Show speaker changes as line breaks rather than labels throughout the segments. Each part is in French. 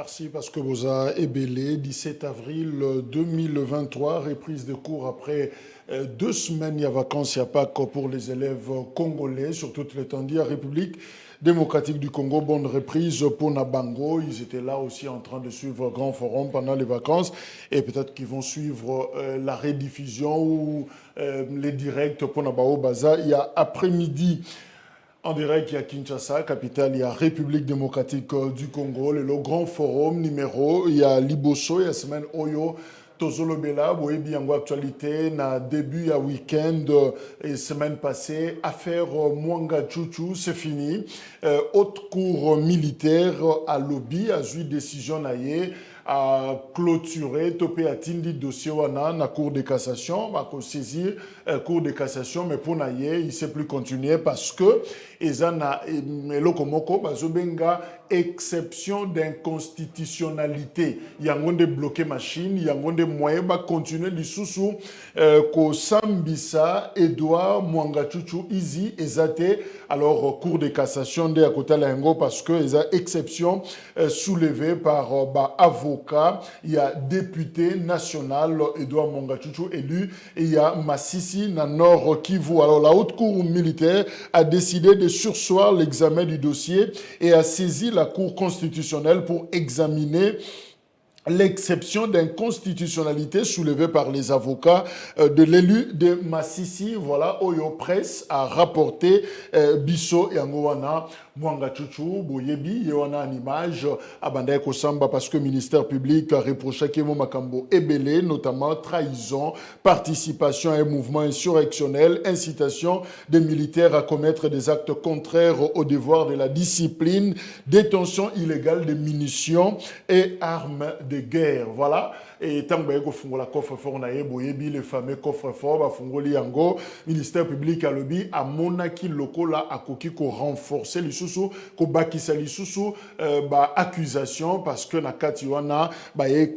Merci parce que vous avez ébellé 17 avril 2023, reprise de cours après 2 semaines, il y a vacances, il n'y a pas que pour les élèves congolais sur toute l'étendue. République démocratique du Congo, bonne reprise pour Nabango. Ils étaient là aussi en train de suivre Grand Forum pendant les vacances et peut-être qu'ils vont suivre la rediffusion ou les directs pour Nabao Baza. Il y a après-midi. En direct, il y a Kinshasa, capitale, il y a République démocratique du Congo, le grand forum numéro, il y a Liboso, il y a semaine Oyo, Tozolo Bela, vous voyez bien actualité, na début à week-end et semaine passée, affaire Mwanga Chouchou, c'est fini. Haute cour militaire à Lobby, a eu décision naïe, à clôturer, topé à Tindi dossier wana na cour de cassation, à saisir cour de cassation, mais pour naïe, il ne sait plus continuer parce que ezana elokomoko bazobenga exception d'inconstitutionnalité. Yangonde bloqué machine, yangonde moyen ba continuer lisusu ko sambisa Edouard Mwanga Chouchou Izi ezate alors cour de cassation de akota la yango parce que eza exception soulevée par avocat, il y a député national Edouard Mwanga Chouchou élu et il y a Massissi na Nord Kivu. Alors la haute cour militaire a décidé de surseoir l'examen du dossier et a saisi la Cour constitutionnelle pour examiner l'exception d'inconstitutionnalité soulevée par les avocats de l'élu de Massissi. Voilà, Oyo Press a rapporté Bisso et Angoana Mwanga Chouchou, Boyebi, Yewana en image, Abandaye Kosamba, parce que le ministère public a reproché Kemo Makambo Ebele, notamment trahison, participation à un mouvement insurrectionnel, incitation des militaires à commettre des actes contraires au devoir de la discipline, détention illégale de munitions et armes de guerre. Voilà. Et tant que vous avez coffre-fort, le fameux coffre-fort, yango, ministère public à lobby, à monaki locaux là, à koki ko renforcer les sous ko bakisa les sous accusation parce que na katiwana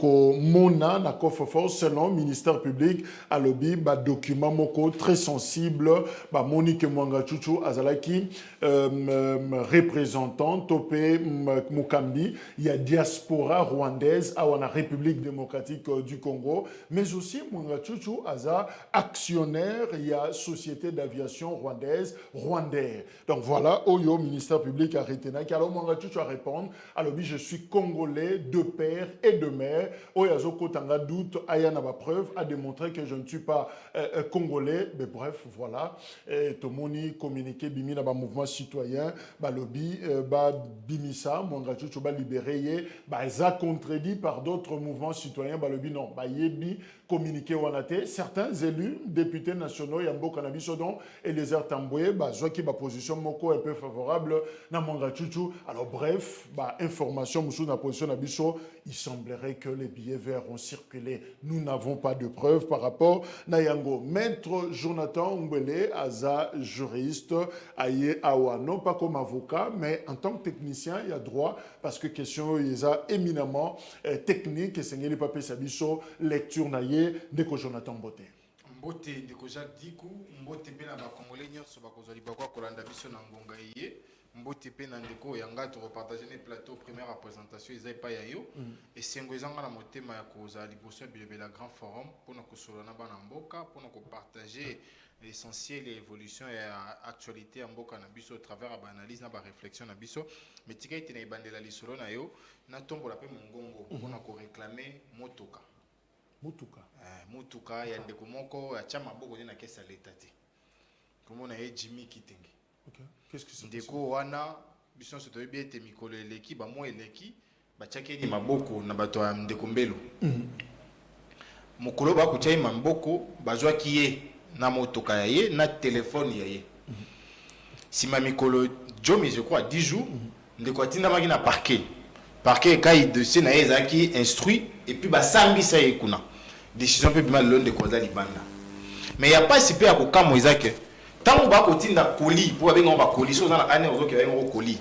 ko mona na coffre-fort selon ministère public à lobby document moko très sensible Monique Mwanga Chouchou azalaki représentant topé Mukambi, il y a diaspora rwandaise à la République démocratique du Congo, mais aussi Mwanga Chouchou Aza, actionnaire, il y a Société d'aviation rwandaise, Rwandair. Donc voilà, Oyo, ministère public a retenu. Alors Mwanga Chouchou a répondu, alors je suis congolais de père et de mère. Oyazo Kotanga doute, Ayana ma preuve, a démontré que je ne suis pas congolais. Mais bref, voilà. Tomoni communiqué, Bimina, mouvement citoyen, lobby, Bimisa, Mwanga Chouchou, libéré, ça contredit par d'autres mouvements citoyens. Balobi non, yebi communiqué wanate. Certains élus, députés nationaux, Yambo Cannabis Sodon et les Tamboué, qui position moko un peu favorable na Mwanga Chouchou. Alors bref, information moussou na position nabiso, il semblerait que les billets verts ont circulé. Nous n'avons pas de preuves par rapport na yango. Maître Jonathan Umbele, Aza, juriste, aye awa, non pas comme avocat, mais en tant que technicien, il y a droit parce que question il y a éminemment technique et c'est les papiers sabiso lecture naie de Jonathan Mbote.
Mbote de Jacques Dikou, Mbote pe na ba congolais nyonso ba kozali ba kwa kolanda biso na ngonga yé, Mbote pe na ndeko yanga to repartager les plateaux première représentation ezai pa yayo et sengo ezanga na motema ya kozali liboso bilebe la grand forum pour na kosolo na bana mboka pour na ko partager l'essentiel et l'évolution et l'actualité en mboka na biso au travers de l'analyse na ba réflexion na biso mais tika ite na ibandela lisolo na yo na tombola pe mongongo pour na ko réclamer motoka mutuka ya ndeko moko ya chama boko na kesa leta te comme on a Jimmy Kitenge.
OK, qu'est-ce que c'est
ndeko wana biso so toyebi ete mikolo eleki ba mo eleki ba chakeni maboko na bato ya ndeko mbelo mokolo ba ko chai maboko bazwa kiye na motoka ya ye na téléphone ya ye sima mikolo jomi je crois 10 jours ndeko atinda maki na parquet kai dossier na ezaki instruit et puis ba sambisa ye kuna décision pe bima londe ko za libanda mais il y a pas si peu à kokamo ezake tango ba kotinda colis pour abenga ba colis so za na ane ozo ke ba colis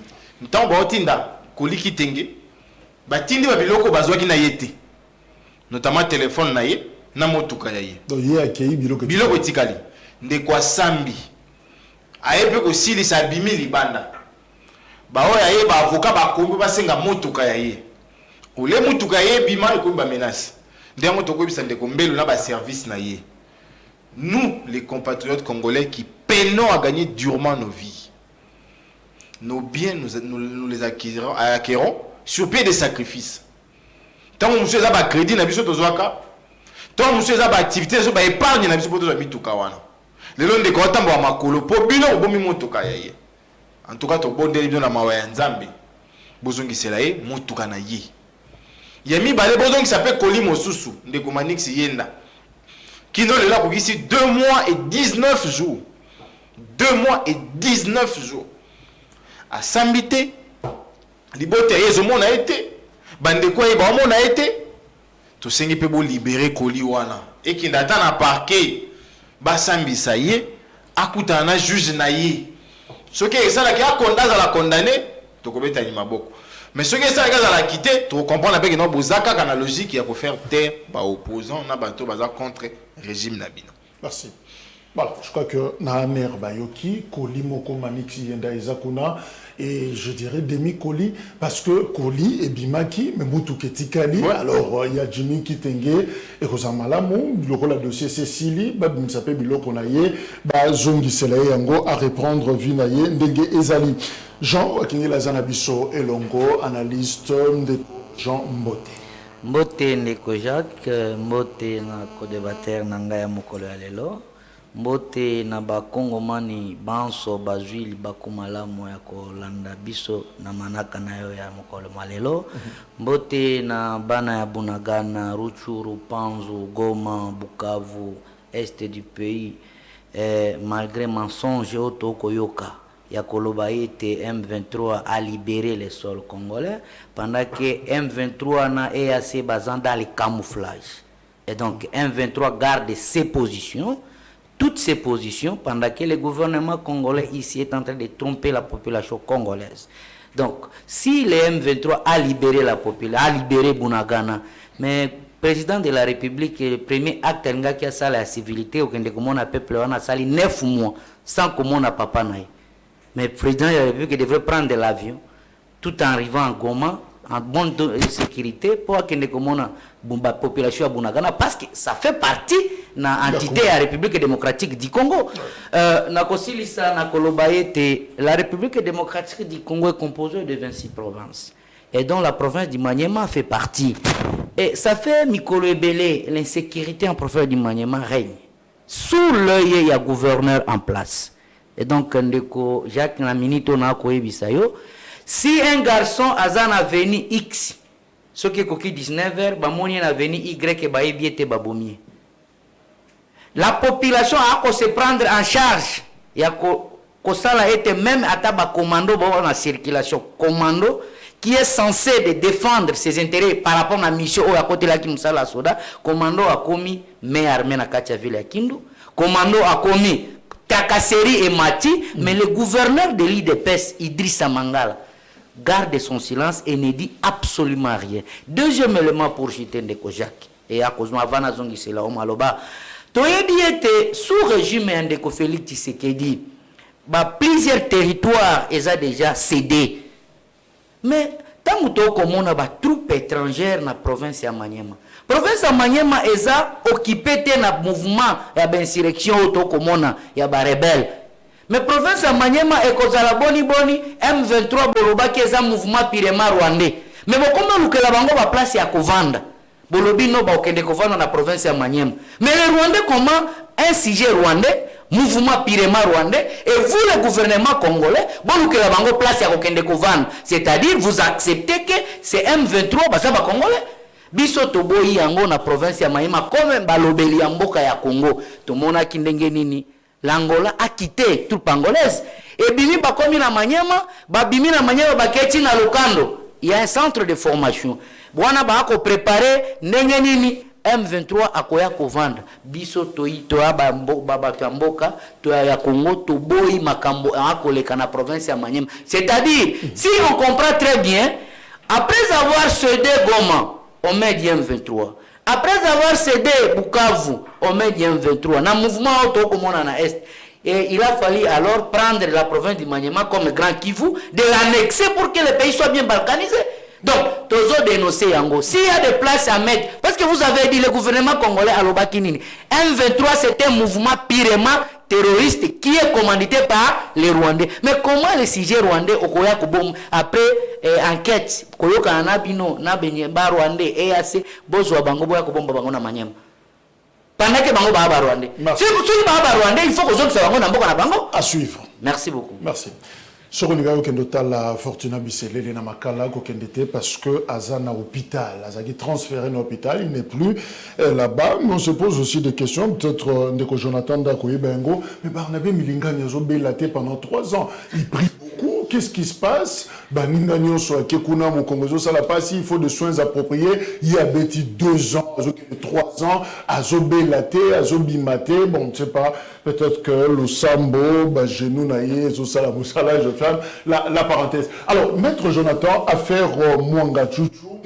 tango ba otinda colis kitenge ba tindi ba biloko bazwaki na yete notamment téléphone na ye na motuka ya ye
donc ye akei
biloko tikali ndeko asambi ayepe ko silisa bimi libanda ba oya ye ba avocat ba kombi ba senga motuka ya ye Ole mutuka ye bima et ba menace. Ndengo toko bisa ndeko mbelu na ba service na ye. Nous, les compatriotes congolais qui peinons à gagner durement nos vies, nos biens, nous les acquérons sur pied de sacrifices. Tant que monsieur a un crédit, na biso tozwaka. Tant que monsieur a une activité, so ba épargne na biso poto mituka wana. Lelo ndeko atambo wa makolo po bino obomi motuka ya ye. En tout cas to bondeli bino na mawa ya nzambe. Bozongi selaye motuka na ye. Yami balé bozongi s'appelle Koli Mosusu ndeko Manix Yenda. Qui nous l'a pour ici 2 mois et 19 jours. 2 mois et 19 jours. À Sambité, Libote Yezomo a été. Bandeko Yebamo a été. Tout ce qui peut libérer Koliwana. Et qui n'attend à parquet. Basambi Saye. Akutana juge Naye. Ce qui est ça, qui a condamné. Tu connais Tanimaboko. Mais ce qui est ça, qui a quitté. Tu comprends avec une bozaka qui a la logique qui a pour faire taire les opposants contre le régime Nabino.
Merci. Voilà, je crois que Nahaner Bayoki, Koli Moko Manix Yenda Ezakuna, et je dirais demi-Koli, parce que Koli et Bimaki, mais Moutouketi-Kali, alors il y a Jimmy Kitenge et Rosamalamu, le rôle de dossier Cécilie, Babimsape Biloko Naye, Zongi Selaye Yango, à reprendre Vinaye, Ndenge Ezali. Jean Wakingi Lazanabiso Elongo, analyste de Jean Mbote.
Mbote Ndeko Jacques, Mbote na co-débatteur Nangaya Mokolo Alelo. Mbote na bakongomani banso bazwili bakumalamu ya kolanda biso na manaka nayo ya mokolo malelo. Mbote na bana ya Bunagana, Ruchuru, Panzu, Goma, Bukavu, est du pays, malgré mensonge otoko yoka ya koloba ete M23 a libéré les sols congolais pendant que M23 na EAC basant dans le camouflage. Et donc M23 garde ses positions, toutes ces positions, pendant que le gouvernement congolais ici est en train de tromper la population congolaise. Donc, si le M23 a libéré la population, a libéré Bunagana, mais le président de la République, le premier acte qui a sali la civilité, au peuple a sali 9 mois sans que mon papa n'aille. Mais le président de la République devrait prendre l'avion tout en arrivant en Goma, en bonne sécurité, pour que la population à Bunagana, parce que ça fait partie de l'entité de la République démocratique du Congo. La République démocratique du Congo est composée de 26 provinces. Et dont la province du Maniema fait partie. Et ça fait Mikolo Ebele, l'insécurité en province du Maniema règne. Sous l'œil, il y a gouverneur en place. Et donc, Ndeko Jacques Naminito Nako Ebisayo, si un garçon a venu X, ce qui est coquille 19h, Bamoni a venu Y et Baébiete Babomier. La population a se prendre en charge. Il y a Kosala était même à taba commando en circulation. Commando qui est censé de défendre ses intérêts par rapport à la mission au côté de la Kimsala Soda. Commando a commis mais armée na Kachaville à Kindu. Commando a commis Takaseri et Mati, mais le gouverneur de l'IDPS, Idrissa Mangala, garde son silence et ne dit absolument rien. Deuxième élément pour jeter Ndeko Jacques, et à cause de Havana Zongi Sela Omaloba, Toyebi était sous régime Ndeko Félix Tshisekedi, plusieurs territoires ils ont déjà cédé. Mais tant que tu as des troupes étrangères dans la province de Maniema, la province de Maniema est occupée dans le mouvement d'insurrection et de rebelle. Mais la province de Maniema est cause la boni M23 Boloba qui est un mouvement pirema rwandais. Mais comment que la bango va place à Kovanda? Bolobi no ba okende Kovanda dans la province de Maniema. Mais les Rwandais comment un sujet rwandais, mouvement pirema rwandais, et vous le gouvernement congolais, bon que la bango place à okende Kovanda. C'est-à-dire vous acceptez que c'est M23 basaba congolais. Biso toboyi yango na province ya Maniema comme balobeli ya mboka ya Congo. Tomona kindenge nini? L'Angola a quitté tout pangolaise. Et bimi ba komi na Maniema, ba bimi na Maniema ba keti na Lokando. Il y a un centre de formation. Bwana ba ko préparer ndenge nini M23 akoya kovanda. Biso toi ba mboka to ya Congo to boyi makambo akoleka na province ya Maniema. C'est-à-dire si on comprend très bien, après avoir cédé Goma, on met M23. Après avoir cédé Bukavu, on met M23. Dans le mouvement auto comme on en a est. Et il a fallu alors prendre la province du Maniema comme Grand Kivu, de l'annexer pour que le pays soit bien balkanisé. Donc, tozo dénoncer yango. S'il y a des places à mettre, parce que vous avez dit le gouvernement congolais à l'Obakinini, M23 c'est un mouvement purement terroriste qui est commandité par les Rwandais. Mais comment les sujets rwandais okoya kubom après enquête koyoka na bino na benye ba Rwandais EAC bozwa bango boya kubomba bango na Manyema. Pendant que bango ba Rwandais. Si vous ba Rwandais, il faut que vous bango na mboka na bango.
À suivre.
Merci beaucoup.
Merci. Sokoniga Okendota la Fortuna Biselele na makala kokendete parce que Azana hôpital, Azaki transféré à l'hôpital, il n'est plus là-bas. Mais on se pose aussi des questions, peut-être Ndeko Jonathan Dakoye Bengo, mais Barnabé Milinga Nyazo Belaté pendant 3 ans. Il prie beaucoup. Qu'est-ce qui se passe? Baninga Nyonso Kekuna Mokongozo Salapasi, il faut des soins appropriés. Il y a bêti 2 ans, 3 ans, Azo Belaté, Azo Bimate, bon, je ne sais pas, peut-être que le Sambo, Genou Naye, Zosala Moussala, je ferme la parenthèse. Alors, Maître Jonathan, affaire Mwanga Chouchou,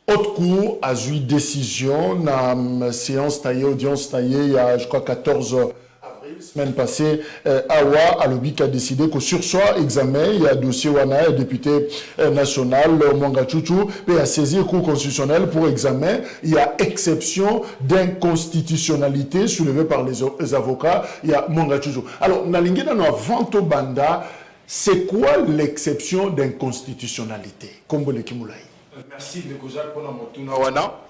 haute cour a eu décision, na séance taillée, audience taillée, il y a, je crois, 14 avril, semaine passée, Awa, Alobi, qui a décidé qu'au sursoir examen, il y a dossier Wana, député national, Mwanga Chouchou, et a saisi le cours constitutionnel pour examen. Il y a exception d'inconstitutionnalité soulevée par les avocats. Il y a Mwanga Chouchou. Alors, Nalingue, dans notre vente au Banda, c'est quoi l'exception d'inconstitutionnalité? Kombole Kimulaï.
Merci de Kozak pour notre Wana.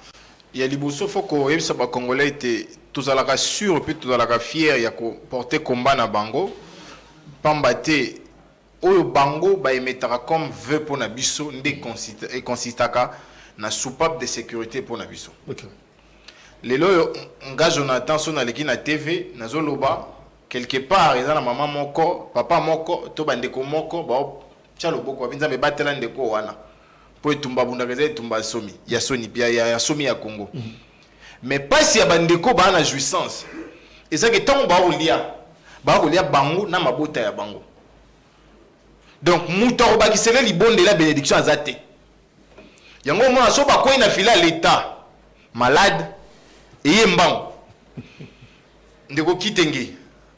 Il y a des boussons, il faut que les Congolais étaient tous à la sûrs, puis tous à la fiers, il y a porté combat na Bango. Pambate, au Bango, bah, il mettra comme veut pour Nabiso, et consistaka na soupape de sécurité pour Nabiso.
Ok.
Les lois, on gage Jonathan, son aleki na TV, na Zoloba, quelque part, ils ont la maman moko, papa moko, to bandeko moko, bah, tchalo boko, binza me batela ndeko wana. Pour tumba bunda reza tumba somi, ya soni pia ya somi ya Congo. Mais pas si ya bandeko ba na jouissance. Et ça que tant ba olia bango na mabota ya bango. Donc muto ba kisele libonde la bénédiction azate. Yango mo so ba ko ina fila l'état malade et yembango. Ndeko kitenge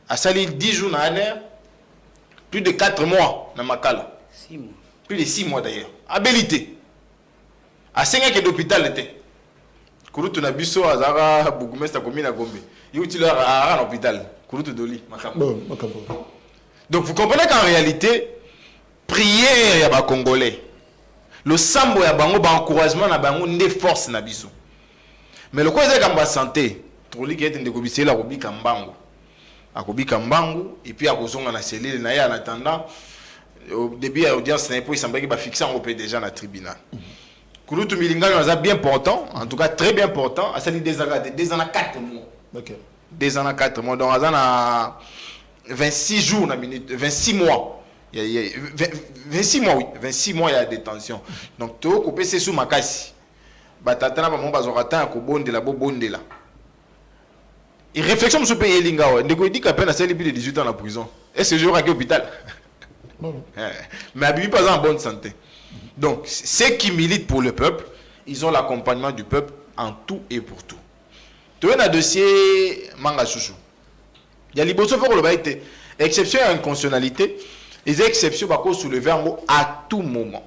asali 10 jours na année, plus de 4 mois na makala.
6 mois.
Plus de 6 mois d'ailleurs. Habilité. À 5 ans que l'hôpital était. Kurutu na biso azara bougumestre commune à Gombe. Il utilise à l'hôpital. Kurutu doli. Donc vous comprenez qu'en réalité, prière ya ba Congolais. Le sambo ya bango ba encouragement na bango ne force na biso. Mais le quoi c'est comme santé. Troli qui est ndeko bisela kobika mbango. Akobika mbango et puis akozonga na cellule na ya en attendant au début de l'audience, il semblait qu'il va fixer en OP déjà dans le tribunal. Kouroutou Milinga est bien important, en tout cas très bien important, à salir des ans à 4 mois.
Okay.
2 ans à 4 mois, donc à 26 jours, 26 mois. 26 mois, oui, 26 mois il y a détention. Donc, tu as coupé ces sous ma casse. Batatana, maman, bazorata, à Kobonde la Bobonde là. Et réflexion, monsieur Payé Linga, on dit qu'à peine à celle de 18 ans en prison. Est-ce que je vais à l'hôpital? Mais Abibi pas en bonne santé. Donc, ceux qui militent pour le peuple, ils ont l'accompagnement du peuple en tout et pour tout. Tu as un dossier Manga Chouchou. Il y a l'Iboso pour le baïté. Exception à inconstitutionnalité, les exceptions vont soulever en mot à tout moment.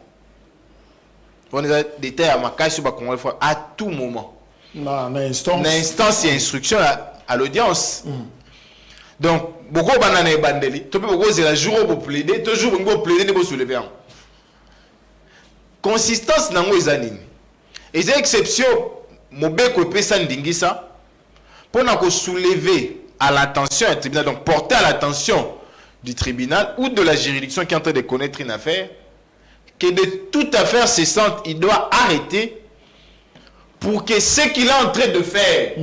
On a des détails à ma caisse à tout moment. L'instance et instruction à l'audience. Donc, beaucoup de bananes et bandeli, tu peux beaucoup c'est la jour où vous plaidez, toujours vous plaidez, vous soulevez. Consistance dans les années. Et les exceptions, mon bec ou pesa ndingisa, pour nous soulever à l'attention du tribunal, donc porter à l'attention du tribunal ou de la juridiction qui est en train de connaître une affaire, que de toute affaire cessante, il doit arrêter pour que ce qu'il est en train de faire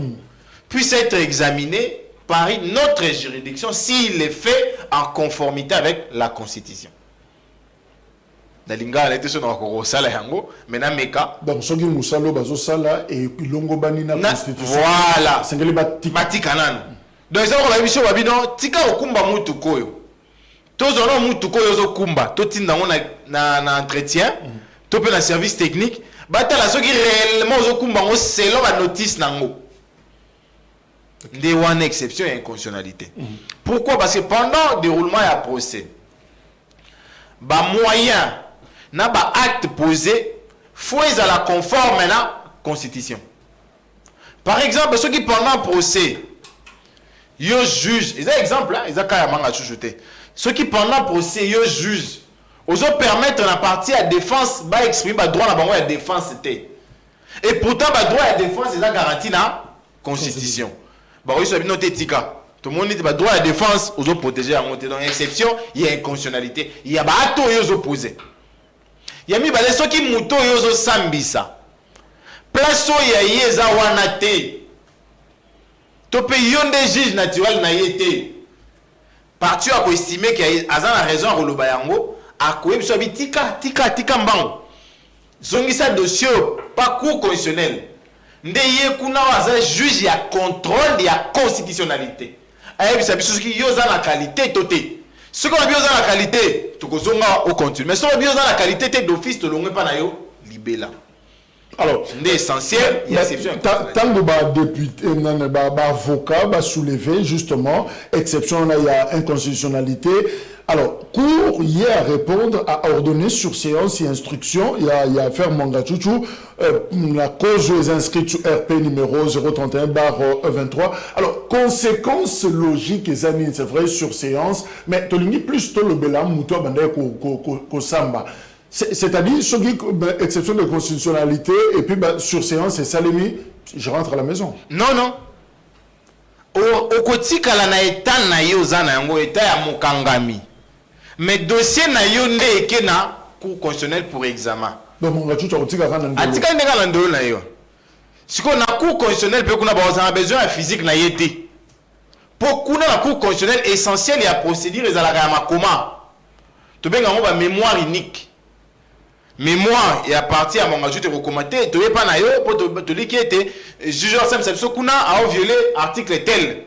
puisse être examiné par notre juridiction s'il est fait en conformité avec la Constitution. Dalinga était sur notre sala yango, maintenant meka.
Donc ce qui nous salo bazo sala et longo banina Constitution.
Voilà.
Sengeli
batikanan. Donc ça on a vu sur babino tika okumba mutu koyo. Tozono mutu koyo zo kumba, to tinda na entretien, to pe na service technique, batala soki réellement zo kumba ngo selon la notice nango. Des one exception et inconstitutionnalité. Pourquoi? Parce que pendant le déroulement et le procès, ba moyen, na ba acte posé, faut ils à la conforme à la constitution. Par exemple, ceux qui pendant procès, ils jugent, ils ont exemple, hein, ils ont carrément ajouté. Ceux qui pendant procès, ils jugent, ils ont permettre la partie à défense, bah exprimer le droit à la défense c'était. Et pourtant, le droit à la défense, ils ont garanti la constitution. Bah oui, ça noté tika. Tout le monde dit que le droit à la défense, ils ont protégé la montée. Dans l'exception, il y a inconstitutionnalité. Il y a bateau, ils ont opposé. Il y a mis ceux qui mouton, ils ont sambisa. Place où il y a des wanate. Topé yon des juges naturels na yete. Parti à estimer qu'il y a la raison à Rolobayango. À quoi il soit tika mbango. Zongisa dossier pas cours constitutionnel. Ndeye kuna waza juge ya contrôle de la constitutionnalité. Ayebi sabi ceux qui yoza la qualité toté. Ceux qui ont bien la qualité, tu kozonga au continu. Mais ceux qui ont bien la qualité d'office te l'onge pas na yo libella.
Alors,
l'essentiel, il y a exception.
Tant que député, avocat, va soulever justement, exception, il y a inconstitutionnalité. Alors, cour, il y a à répondre, à ordonner sur séance et instruction, il y a à faire Mangachouchou, la cause est inscrite sur RP numéro 031/23. Alors, conséquences logiques, les amis, c'est vrai, sur séance, mais tu as plus tôt le bélam, mouton, ko samba. C'est-à-dire, ce qui exception de constitutionnalité, et puis sur séance, c'est Salemi, je rentre à la maison.
Non. Au kotika la na etat na yo za na yango etat ya mokangami. Mais dossier na yo nde ke na cour constitutionnelle pour examen.
Donc mon gars, tu as dit que
atika ndeka na ndolo na yo. Siko na cour constitutionnelle pe kuna ba za besoin ya physique na yete. Pour kuna la cour constitutionnelle essentiel ya procédure ezalaka ya makoma. To benga ngo ba mémoire unique. Mémoire et à partir à mon ajout de recommander, tu n'es pas naïo pour te dire qui était jugeur Sam Kuna a violé article tel.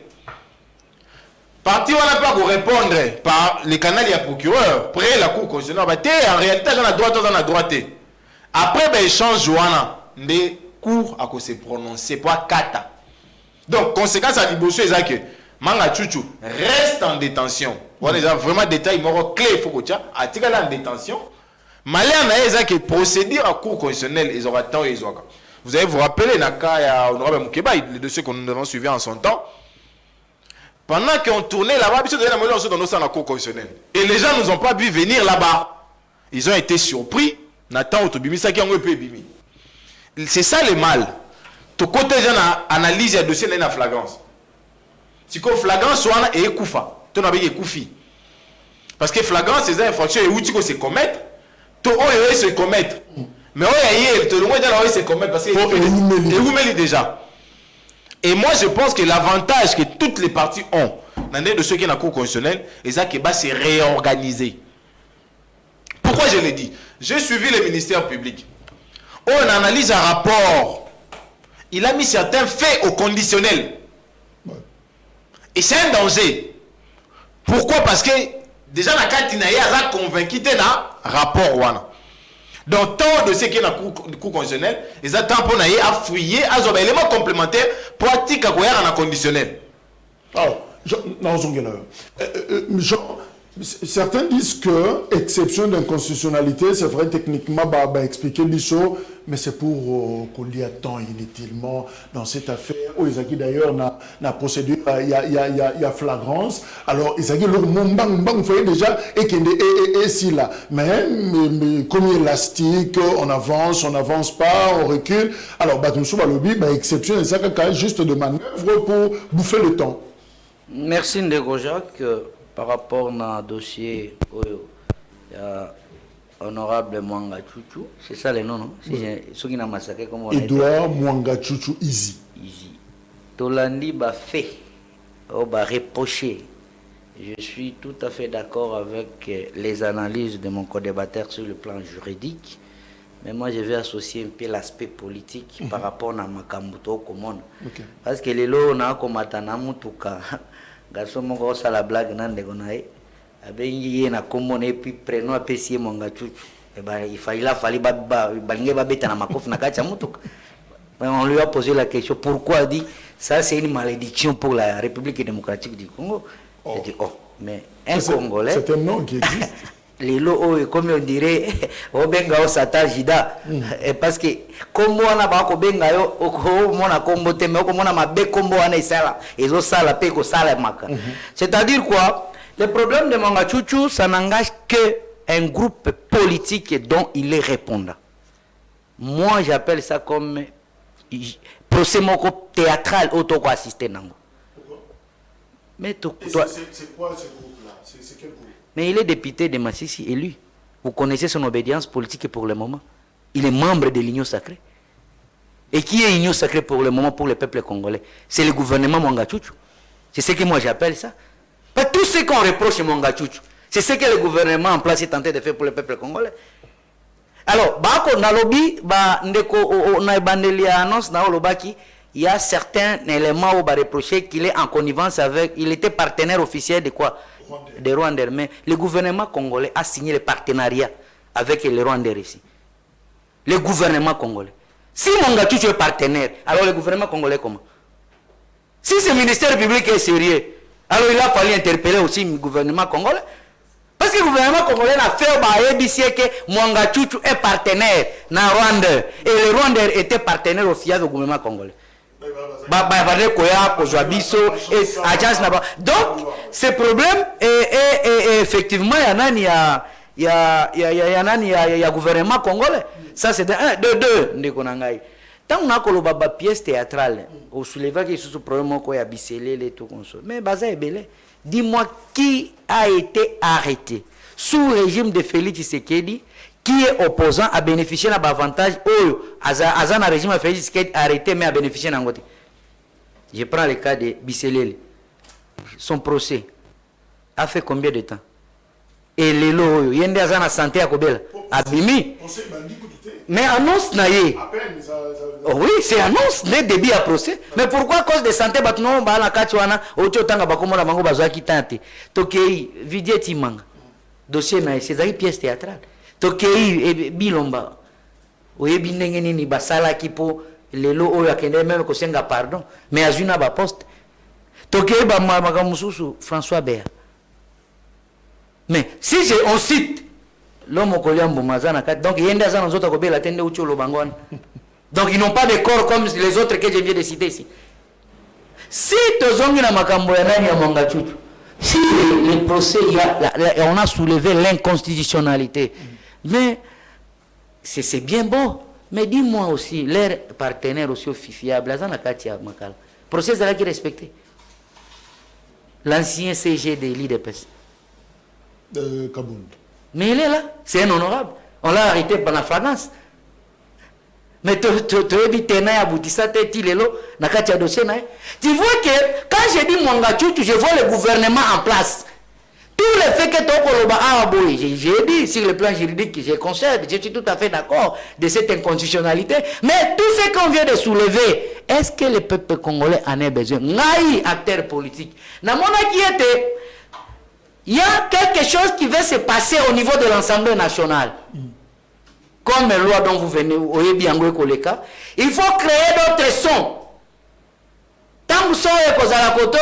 Parti on n'a pas à répondre par les canaux et procureur près la cour constitutionnelle. En réalité, on a droite. Après échange joana les cours à se prononcer pour kata. Donc conséquence à l'ibossu est que Manga Chuchu reste en détention. On a vraiment détail clé il faut que tu article en détention. Malheur n'a que procédure à cour constitutionnelle, ils auront temps et ils auront. Vous allez vous rappeler, Naka, Honorable Moukeba, les dossiers que nous avons suivis en son temps. Pendant qu'on tournait là-bas, ils ont dans nos cour constitutionnelle. Et les gens nous ont pas vu venir là-bas. Ils ont été surpris. Nathan Otobimi, ça qui ont peu bimi. C'est ça le mal. Tout côté, j'ai analyse le dossier dans la flagrance. Si qu'on flagrance, soit et koufa. Tu n'as pas koufi. Parce que flagrance, c'est une infraction et où tu peux se commettre. To oyo se commettre mais oyo to loin dans se commettre parce que et vous mêlez déjà. Et moi je pense que l'avantage que toutes les parties ont dans de ceux qui sont dans la cour constitutionnelle et ça que va se réorganiser. Pourquoi je le dis? J'ai suivi le ministère public. On analyse un rapport. Il a mis certains faits au conditionnel. Et c'est un danger. Pourquoi? Parce que déjà la carte a convaincu de la rapport wana. Donc tant de ceux qui sont dans la cour constitutionnelle, ils attendent pour naïe à fouiller, à avoir des éléments complémentaires pour attirer à quoi en conditionnel.
Alors, certains disent que l'exception d'inconstitutionnalité, c'est vrai techniquement, expliquer l'ISO, mais c'est pour qu'on y attend inutilement dans cette affaire. Où Isaki d'ailleurs n'a procédure, il y a flagrance. Alors Isaki, le vous voyez déjà, et si là. Mais comme il est élastique, on avance pas, on recule. Alors, exception, c'est juste de manœuvre pour bouffer le temps.
Merci Ndego Jacques. Par rapport au dossier honorable Mwanga Chuchu, c'est ça le nom, non? Ceux qui n'ont massacré comme on
Edouard Mwanga Chuchu Easy.
Tolandi ba fait, ba reproché. Je suis tout à fait d'accord avec les analyses de mon co-débatteur sur le plan juridique, mais moi je vais associer un peu l'aspect politique par rapport à Makamuto Komon. Parce que les lots on a comme Atanamutuka. Garçon mon gros à la blague nan de gonaï abengi na komone et puis prénom apprécié mon gâteau et ben il fallait balingue ba beta na makof na kacha mutuk. On lui a posé la question pourquoi dit ça c'est une malédiction pour la République démocratique du Congo. J'ai dit oh mais un Congolais
c'est un nom qui existe.
les lots, comme on dirait, au benga au sata jida. Parce que, comme on a pas benga yo, on a combo te, mais on a ma bé combo en essala. Et au sala pe ko sala maka. C'est-à-dire quoi? Le problème de Mwanga Chouchou, ça n'engage que un groupe politique dont il est répondant. Moi, j'appelle ça comme procès théâtral auto-assisté.
Pourquoi?
Mais
c'est quoi ce groupe-là? C'est quel groupe?
Mais il est député de Massissi élu. Vous connaissez son obédience politique pour le moment. Il est membre de l'Union sacrée. Et qui est l'Union sacrée pour le moment pour le peuple congolais? C'est le gouvernement Mwanga Chouchou. C'est ce que moi j'appelle ça. Pas tout ce qu'on reproche à Mwanga Chouchou. C'est ce que le gouvernement en place est tenté de faire pour le peuple congolais. Alors, il y a certains éléments où on reprocher qu'il est en connivence avec, il était partenaire officiel de quoi? Des Rwandais. Mais le gouvernement congolais a signé le partenariat avec les Rwandais ici. Le gouvernement congolais. Si Mwanga Chouchou est partenaire, alors le gouvernement congolais comment? Si ce ministère public est sérieux, alors il a fallu interpeller aussi le gouvernement congolais. Parce que le gouvernement congolais a fait que Mwanga Chouchou est partenaire dans Rwanda. Et le Rwanda était partenaire officiel du gouvernement congolais. Donc, ce problème, effectivement, il y a gouvernement congolais. Ça, c'est de un. De deux, tant qu'on a une pièce théâtrale, on soulève que ce problème, il y a Bissélé et tout comme ça. Mais Baza est belé. Dis-moi qui a été arrêté sous le régime de Félix Tshisekedi, qui est opposant à bénéficier d'un avantage ou Azan a régime de Félix Tshisekedi arrêté mais à bénéficier d'un côté. Je prends le cas de Bissélé. Son procès a fait combien de temps? Et les lots, il y a des gens à santé à Kobela, à Bimi. Mais annonce naïe. Oui, c'est annonce, les débits à procès. Mais pourquoi à cause de santé, batnon, bah la kachwana, otanga bakomo la mango bazwa ki tante. Tokei, vidie timanga. Dossier naïe, c'est une pièce théâtrale. Tokei, bilomba. Oye binenge nini basala ki po les lots oyo akende même ko senga pardon. Mais azuna ba poste. Tokei ba makamususu François Béa. Mais si on cite l'homme au Koliambo Mazana, donc il y a des gens qui ont été donc ils n'ont pas de corps comme les autres que je viens de citer ici. Si si le procès, on a soulevé l'inconstitutionnalité, mais c'est bien beau. Mais dis-moi aussi, leurs partenaires aussi fiables, le procès est qui respecté. L'ancien CG de l'IDPS.
Kaboul.
Mais il est là, c'est un honorable. On l'a arrêté par la flagrance. Mais tu vois que quand je dis Mwanga Chouchou, je vois le gouvernement en place. Tout le fait que j'ai dit sur le plan juridique, je concède, je suis tout à fait d'accord de cette inconstitutionnalité. Mais tout ce qu'on vient de soulever, est-ce que le peuple congolais en a besoin? Naï, acteur politique. Il y a quelque chose qui va se passer au niveau de l'Assemblée nationale. Comme la loi dont vous venez, il faut créer d'autres sons. Tant que son est posé à la côté,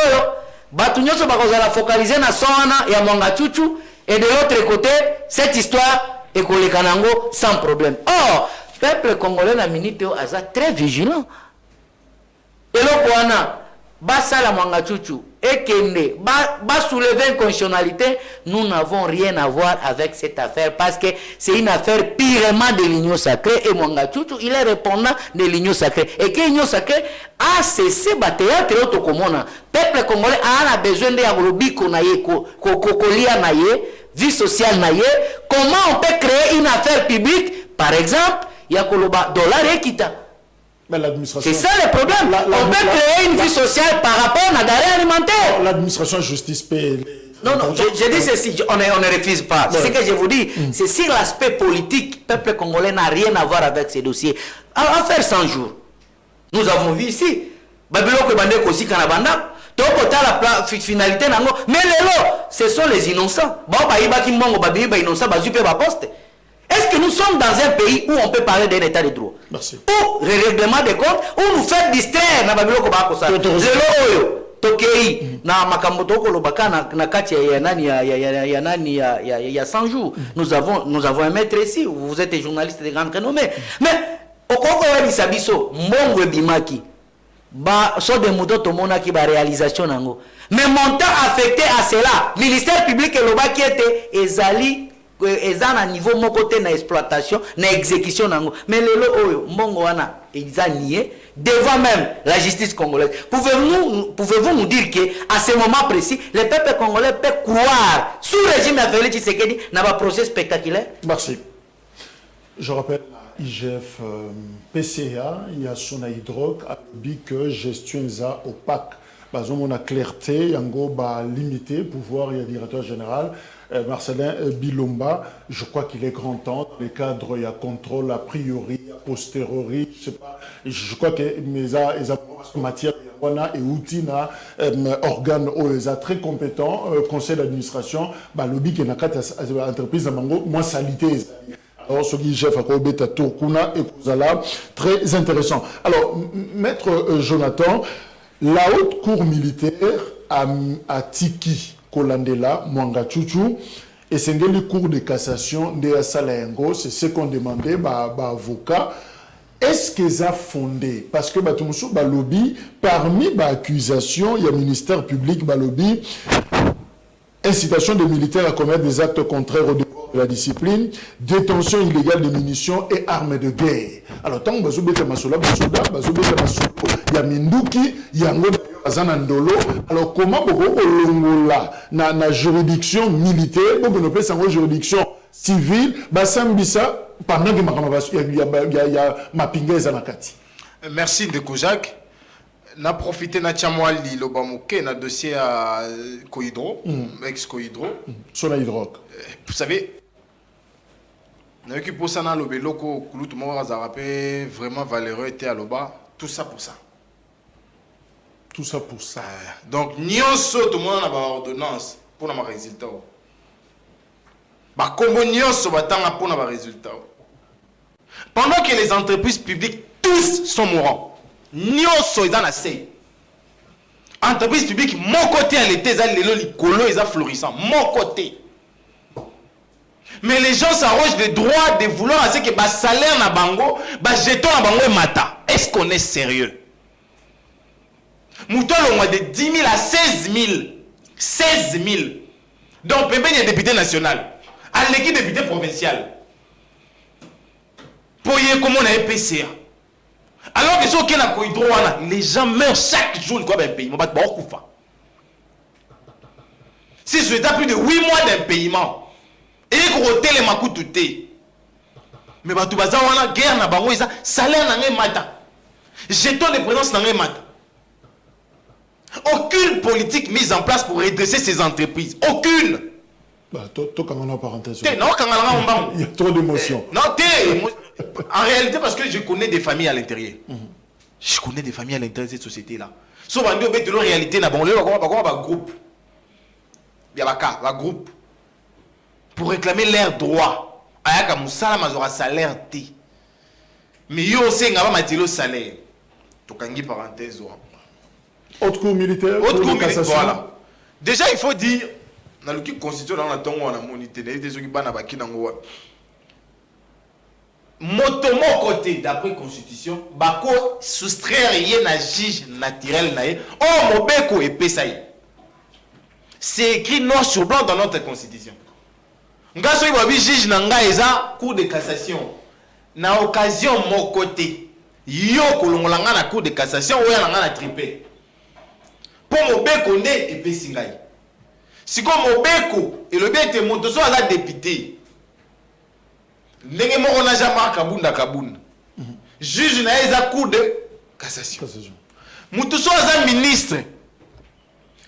Batunyoso va focaliser sur son et à Mwanga Chouchou, et de l'autre côté, cette histoire est collée Kanango sans problème. Or, le peuple congolais n'a minute très vigilant. Et le Kouana, Basala Mwanga Chouchou, et Kende, soulever une constitutionnalité, nous n'avons rien à voir avec cette affaire parce que c'est une affaire purement de l'Union sacrée et Mwanga Chouchou, il est répondant de l'Union sacrée. Et que l'Union sacrée a cessé de théâtre autocommune. Peuple congolais a besoin de Yagrobi, vie sociale. Comment on peut créer une affaire publique? Par exemple, il y a dollar et kita. C'est ça le problème. On peut créer une vie sociale par rapport à l'arrêt alimentaire.
L'administration justice paie.
Non, je dis ceci, on ne refuse pas. C'est ce que je vous dis. C'est sur l'aspect politique, le peuple congolais n'a rien à voir avec ces dossiers. Alors, faire 100 jours. Nous avons vu ici. Babylone Bande Kosi Kanabanda. La finalité, mais les lots, ce sont les innocents. Est-ce que nous sommes dans un pays où on peut parler d'un état de droit?
Merci.
Ou le règlement des comptes, où nous fait distraire. tokei na makambo tokolobaka na kati ya nani ya 100 jours. Nous avons un maître ici, vous êtes journaliste de grande renommée. Mais okoko wali sabiso mbongo bimaki ba so de muto to monaki ba réalisation nango. Mais montant affecté à cela, ministère public et loba qui était ezali ezana niveau mon côté na exploitation na exécution nango. Mais lelo oyo mbongo wana ils a nié devant même la justice congolaise. Pouvez-vous nous dire que à ce moment précis, le peuple congolais peut croire sous régime de Félix Tshisekedi n'a pas procès spectaculaire?
Merci. Je rappelle la IGF PCA, il y a son hydroc, a dit que gestion est opaque. On a clarté, yango ba limité, pouvoir, il y a directeur général. Marcelin Bilomba, je crois qu'il est grand temps. Dans les cadres, il y a contrôle a priori, a posteriori, je sais pas. Je crois que mes matière et outils na organes très compétents, conseil d'administration, bah lobby qui n'a qu'à entreprise à mango, moi salité. Alors ce qui chef à Kobeta Tourkuna et Kozala, très intéressant. Alors maître Jonathan, la haute cour militaire à Tiki Kolandela, Mwanga Chuchu, et c'est le cours de cassation de Salayengo, c'est ce qu'on demandait, avocat. Est-ce que ça fondé? Parce que Batumoussou Balobi, parmi les accusations, il y a le ministère public Balobi, incitation des militaires à commettre des actes contraires au devoir de la discipline, détention illégale de munitions et armes de guerre. Alors, tant que vous avez il y a Minduki, il y a Azanandolo. Alors, comment vous avez la juridiction militaire, vous avez une juridiction civile, Bassambissa, pendant que il y a Mapinga Zanakati.
Merci de Kojak. Na profité na Tchamwali Lobamoke na dossier à Cohydro, ex-Cohydro.
Sur la hydroc.
Vous savez, na qui pour ça na lobeloko kulutu mo razarapé vraiment valeureux était à Loba, tout ça pour ça.
Tout ça pour ça.
Donc nyonso tout le monde a ba ordonnance pour na résultat. Ba kombo nyonso batanga pour na ba résultat. Pendant que les entreprises publiques tous sont mourants. Nyonso ils en assez. Entreprise publique, mon côté à l'été, les colo, ils sont florissants. Mon côté. Mais les gens s'arrogent le droit de vouloir à ce que le salaire na bango, le jeton na bango est mata. Est-ce qu'on est sérieux? Mouton le mois de 10 000 à 16 000. 16 000. Donc, Pembe est député national. Aleki député provincial. Pour y aller comme on a un PCA. Alors que ceux qui ont les gens meurent chaque jour dans un pays. Si je n'ai plus de 8 mois d'impayement, et que les mains tout mais tu vas avoir une guerre, na salaire n'a mata. Jeton de présence n'a mata. Aucune politique mise en place pour redresser ces entreprises. Aucune.
Il
y
a trop d'émotions.
Non, en réalité, parce que je connais des familles à l'intérieur. Je connais des familles à l'intérieur de cette société-là. Sauf en réalité, il y a un groupe. Il y a un groupe. Pour réclamer leurs droits. Il y a un salaire. Mais il y a aussi un salaire. Donc, il y a une parenthèse.
Haute cour militaire.
Haute cour militaire. Voilà. Déjà, il faut dire. Dans le constitution dans la tongue on a monité des gens qui ban abaki nango motomo côté d'après constitution bako soustraire rien à juge naturel naé oh mobeko et pesaï c'est écrit noir sur blanc dans notre constitution ngaso ibo bi juge nanga eza cour de cassation na occasion mon côté yo kolongolanga na cour de cassation oya nanga na tripé pour mobeko nde et pesingai. Si comme Mobeko et le bien était monté soit la député. N'est-ce pas on a jamais Kabunda. Juge n'a pas cour de cassation. Monté soit un ministre.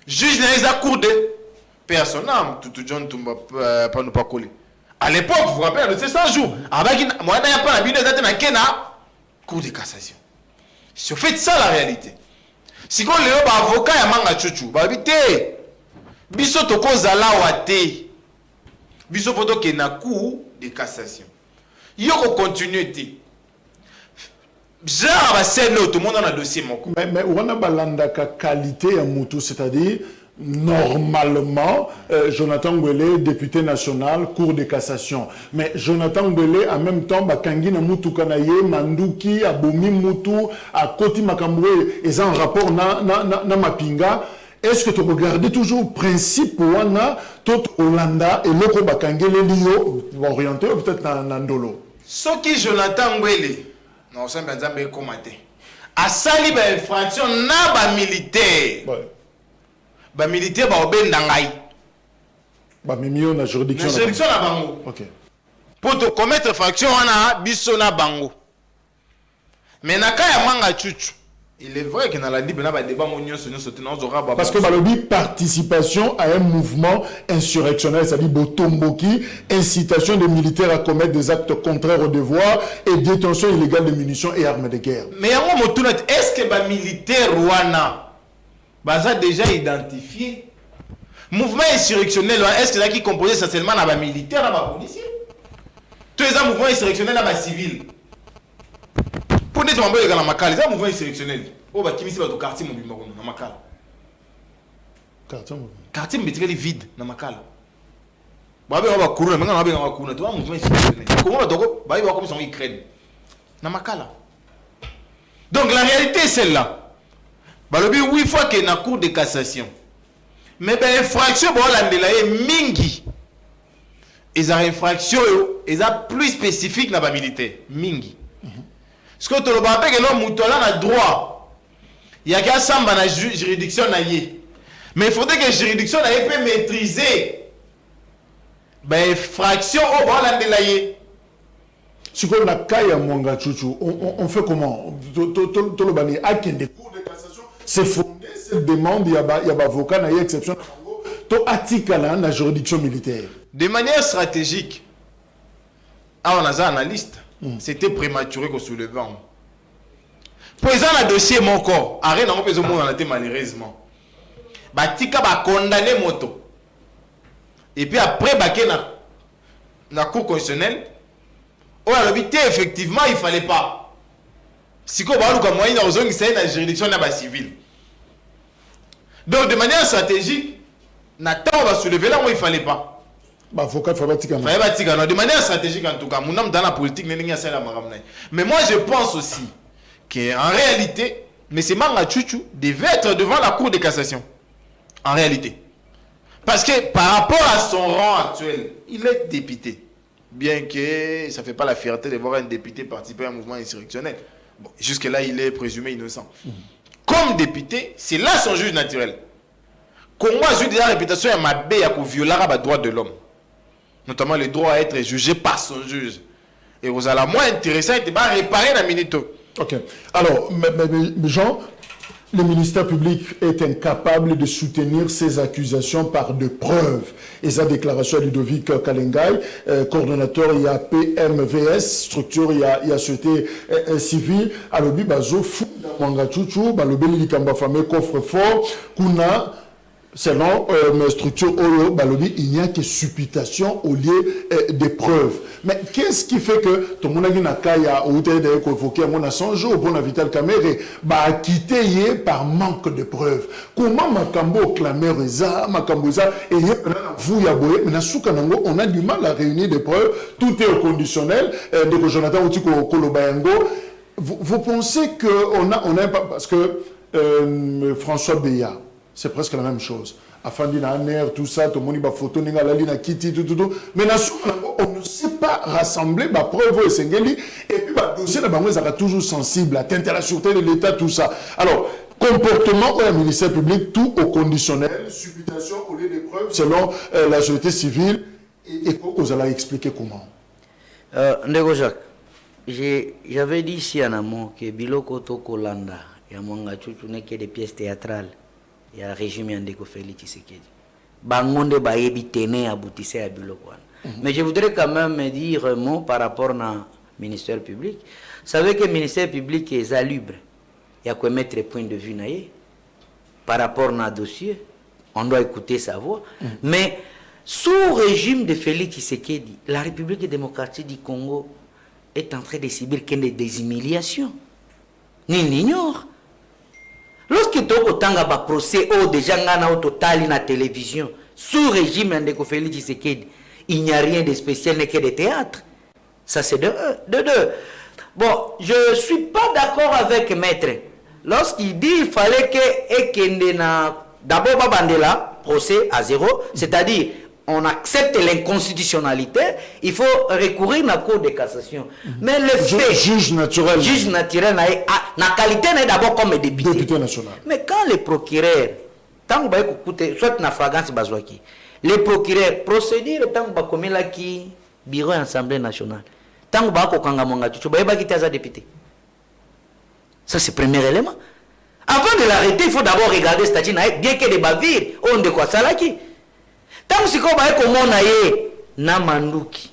Juge n'a pas cour de personnel. Tout John Tumba pas nous pas coller. À l'époque, vous vous rappelez, c'est 100 jours. Avec moi, il n'y a pas l'habitude d'être dans la cour de cassation. C'est fait ça la réalité. Si comme le avocat a manga chuchu, bah vite. Biso toko zala wate. Biso poto ke na cour de cassation. Yo ko continuer te. genre basene tout le monde a un dossier moko.
Mais on a balanda qualité à Moutou, c'est-à-dire normalement Jonathan Ngwele député national cour de cassation, mais Jonathan Ngwele en même temps bakangi na Moutou kanaye manduki abomi Moutou à koti makambwe et en rapport na mapinga. Est-ce que tu regardes toujours principe wana tout Hollanda et loko bakangi le lio orienté peut-être na ndolo
Ce qui Jonathan Ngwele non ça me dit commenter a sali ba infraction na ba militaire. Ba militaire ba obenda ngai.
Ba mimio na juridiction
na bango.
OK.
Pour te commettre infraction wana biso na bango. Mais na kaya manga chuchu. Il est vrai que dans la Bible na ba débat monyo sonyo sotina ozora ba.
Parce que balobi participation à un mouvement insurrectionnel, c'est-à-dire botomboki, incitation des militaires à commettre des actes contraires au devoir et détention illégale de munitions et armes de guerre.
Mais yango motuna est-ce que ba militaire wana baza déjà identifié mouvement insurrectionnel est-ce que là qui composé essentiellement na ba militaire na ba policier tous les mouvements insurrectionnels na ba civil pour des membres de la makala les mouvements insurrectionnels oh ba kimisi ba to quartier mobimba na makala quartier mbitikeli vide na makala ba ba kuruna menga ba kuruna to mouvement insurrectionnel comment ba doko ba ba comme son Ukraine na makala. Donc la réalité est celle-là. Balobi 8 fois que na cour de cassation. Mais ben infraction bon la ndelaye mingi. Ils ont infraction ils ont plus spécifique na ba militaire mingi. Ce que to lo ba pe que no mutola na droit. Il y a qu'à samba na juridiction na yé. Mais il faudrait que la juridiction na yé peut maîtriser. Ben infraction au bon la ndelaye.
Si on a kaya mwanga chuchu, on fait comment? Tolobani a qui des cours de cassation, c'est fondé cette demande, il y a avocat, il y a exception. To atikala na juridiction militaire.
De manière stratégique, on a un analyste, c'était prématuré qu'on soulevait. Pour exemple, le dossier mon corps, arrête dans mon pays au monde en été malheureusement. Batika va condamner moto. Et puis après, baké na cour constitutionnelle. Oh, effectivement, il ne fallait pas. Si on a un moyen de la juridiction civile. Donc, de manière stratégique, on va soulever là où il ne fallait pas. De manière stratégique, en tout cas, dans la politique, mais moi, je pense aussi qu'en réalité, M. Manga Chuchu devait être devant la Cour de cassation. En réalité. Parce que par rapport à son rang actuel, il est député. Bien que ça ne fait pas la fierté de voir un député participer à un mouvement insurrectionnel. Bon, jusque-là, il est présumé innocent. Comme député, c'est là son juge naturel. Comment juge de la réputation est ma bé à violer les droits de l'homme. Notamment le droit à être jugé par son juge. Et vous allez moins intéressant de réparer la minute.
Ok. Alors, mais Jean, le ministère public est incapable de soutenir ces accusations par de preuves. Et sa déclaration à Ludovic Kalengay, coordonnateur, il y a PMVS, structure, il y a société civile, à l'obi bazo fou, Mangachuchu, balobeli likamba famé coffre fort, kuna. Selon ma structure Olo Balobi, il n'y a que supputation au lieu des preuves. Mais qu'est-ce qui fait que tout le monde a dit que ou t'es convoqué à mon assange pour la Vital Kamere bah quitté par manque de preuves. Comment Makambo clamé Reza, Makambo ça et vous Yaboé, mais Nasukanango, on a du mal à réunir des preuves. Tout est au conditionnel. De Jonathan Outiko Kolobayango. Vous pensez que on a parce que François Beya. C'est presque la même chose. Afandi na aner, tout ça, tout le monde va photo, ninga la lina kiti, tout. Mais on ne sait pas rassembler ma preuve et sengeli. Et puis, le dossier sera toujours sensible. Atteinte à la sûreté de l'État, tout ça. Alors, comportement au ministère public, tout au conditionnel, supputation au lieu des preuves, selon la société civile. Et vous allez expliquer comment.
Ndego Jacques, j'avais dit ici en amont que Biloko Toko Landa, et à Mwanga Chuchu n'est que des pièces théâtrales. Il y a un régime Yandeko Félix Tshisekedi. Bangonde Bayebi Tene aboutissait à Bilokwan. Mais je voudrais quand même dire un mot par rapport au ministère public. Vous savez que le ministère public est salubre. Il y a quoi mettre point de vue par rapport à un dossier. On doit écouter sa voix. Mais sous le régime de Félix Tshisekedi, la République démocratique du Congo est en train de subir des humiliations. Nul n'ignore. Lorsque tu as un procès au déjà au total na télévision, sous régime de Félix Tshisekedi, il n'y a rien de spécial n'est que de théâtre. Ça c'est de deux. Bon, je ne suis pas d'accord avec Maître. Lorsqu'il dit qu'il fallait que d'abord Babandela, procès à zéro, c'est-à-dire on accepte l'inconstitutionnalité, il faut recourir à la Cour de cassation. Mais le fait...
Juge naturel.
Juge naturel, la qualité n'est d'abord comme député.
Député national.
Mais quand les procureurs, tant que vous écoutez, soit na flagrance bazouaki, les procureurs, procédure tant que vous avez qui bureau Assemblée nationale, tant que vous avez kanga monga, tu vas quitter à député. Ça c'est le premier élément. Avant de l'arrêter, il faut d'abord regarder statut bien que des bavires, on de quoi ça là qui. Tant que si vous avez comme na manduki,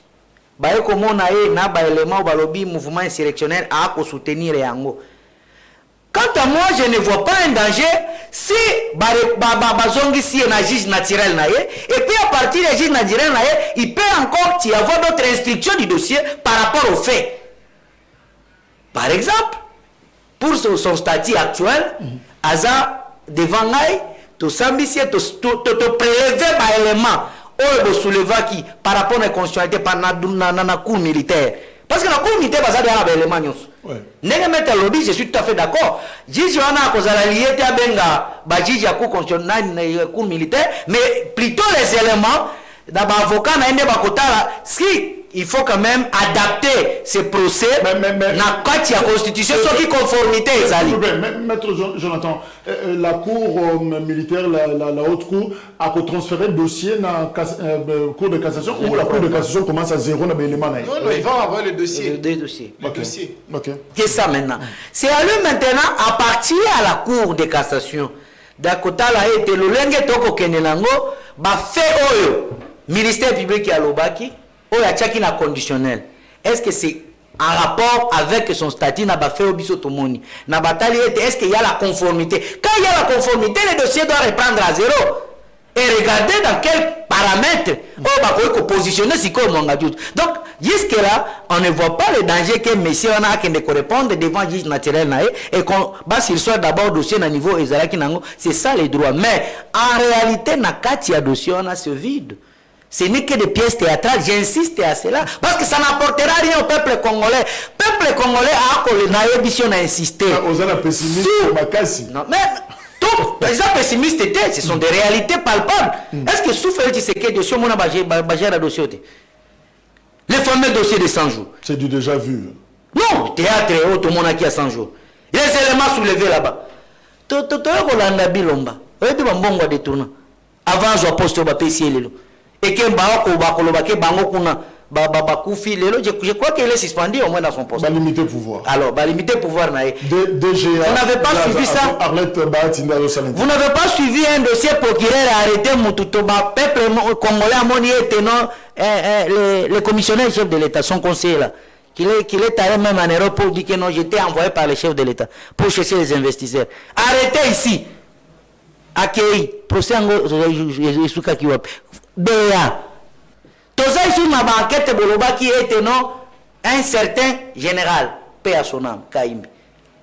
baye comme on a na ba élément balobi mouvement insurrectionnel à soutenir yango. Quant à moi, je ne vois pas un danger si bazongisi est un juge naturel et puis à partir du juge naturel il peut encore y avoir d'autres instructions du dossier par rapport aux faits. Par exemple, pour son statut actuel, Aza devant l'aïe, tu s'ambitionnes, tu prélever par élément, ou soulever qui par rapport à la constitutionnalité par la cour militaire. Parce que la cour militaire, c'est un élément. Je suis tout à fait d'accord. Juge Wana Kozala lié à Benga, juge à cour constitutionnelle, cour militaire, mais plutôt les éléments, d'abord avocat, si il faut quand même adapter ces procès dans la constitution, sur qui conformité.
Maître Jonathan, la cour militaire, la haute cour, a transféré le dossier dans la cour de cassation ou la cour de cassation commence à zéro dans l'élément.
Non, ils vont avoir le dossier.
Des dossiers.
Ok.
Qu'est-ce ça maintenant? C'est à lui maintenant, à partir à la cour de cassation, d'Akota la été le lengue toko kenelango, fait oyo, ministère public à l'Obaki. Oh, il y a un conditionnel. Est-ce que c'est en rapport avec son statut n'a pas fait au biso tout le monde? Est-ce qu'il y a la conformité? Quand il y a la conformité, le dossier doit reprendre à zéro. Et regardez dans quels paramètres on va positionner si comme on a dit. Donc, jusque-là, on ne voit pas le danger que monsieur on a qui ne correspondent devant le juge naturel et qu'on va s'il soit d'abord dossier à niveau c'est ça les droits. Mais en réalité, il y a dossier on a ce vide. Ce n'est que des pièces théâtrales, j'insiste à cela, parce que ça n'apportera rien au peuple congolais. Le peuple congolais a insisté.
Non,
mais tout, les gens pessimistes étaient, ce sont des réalités palpables. Est-ce que souffle dit que dossier mon dossier? Les fameux dossiers de 100 jours.
C'est du déjà vu.
Non, théâtre et tout le monde a qui a 100 jours. Les éléments soulevés là-bas. Avant je poste au bapécier et que je crois qu'il est suspendu au moins dans son poste.
Limité pouvoir.
Alors, limité pouvoir. Vous n'avez pas suivi ça. Vous n'avez pas suivi un dossier procureur arrêté Moututoba, peuple congolais à Moni tenant le commissionnaire chef de l'État, son conseiller là. Qu'il est allé même en Europe pour dire que non, j'étais envoyé par le chef de l'État pour chercher les investisseurs. Arrêtez ici. Accueilli. Procès en Béa. Toza ici ma banquette Boloba qui était non un certain général, paix à son âme, Kaïm,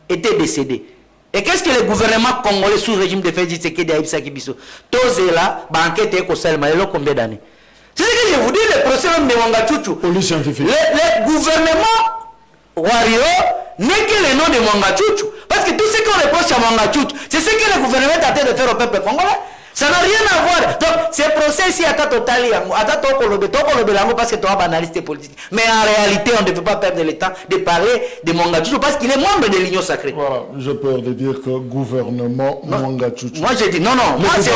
était décédé. Et qu'est-ce que le gouvernement congolais sous régime de Félix Tshisekedi a dit Biso? Toza là, banquette est Kosalma, il y a combien d'années? C'est ce que je vous dis, le procès de Mwangachuchu.
Police scientifique.
Le gouvernement Wario n'est que le nom de Mwangachuchu. Parce que tout ce qu'on reproche à Mwangachuchu, c'est ce que le gouvernement est en train de faire au peuple congolais. Ça n'a rien à voir. Donc, ces procès ici, parce que tu as banalité politique. Mais en réalité, on ne peut pas perdre le temps de parler de Mwangachuchu parce qu'il est membre de l'Union sacrée.
Voilà, j'ai peur de dire que gouvernement Mwangachuchu.
Moi, j'ai dit non. Moi, c'est